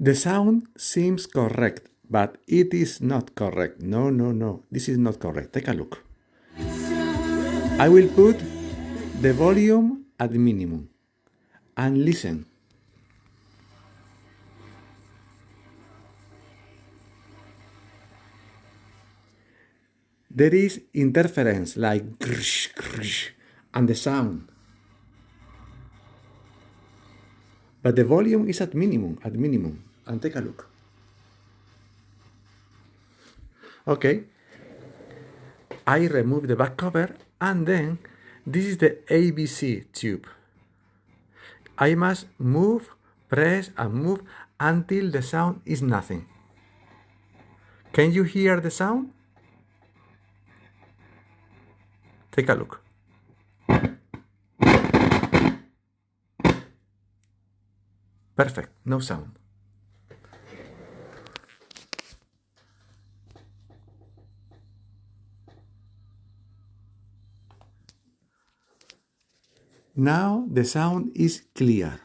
The sound seems correct, but it is not correct. No, no, no. This is not correct. Take a look. I will put the volume at minimum and listen. There is interference like grsh, grsh, and the sound. But the volume is at minimum, and take a look. Okay, I remove the back cover, and then this is the ABC tube. I must move, press, and move until the sound is nothing. Can you hear the sound? Take a look. Perfect, no sound. Now the sound is clear.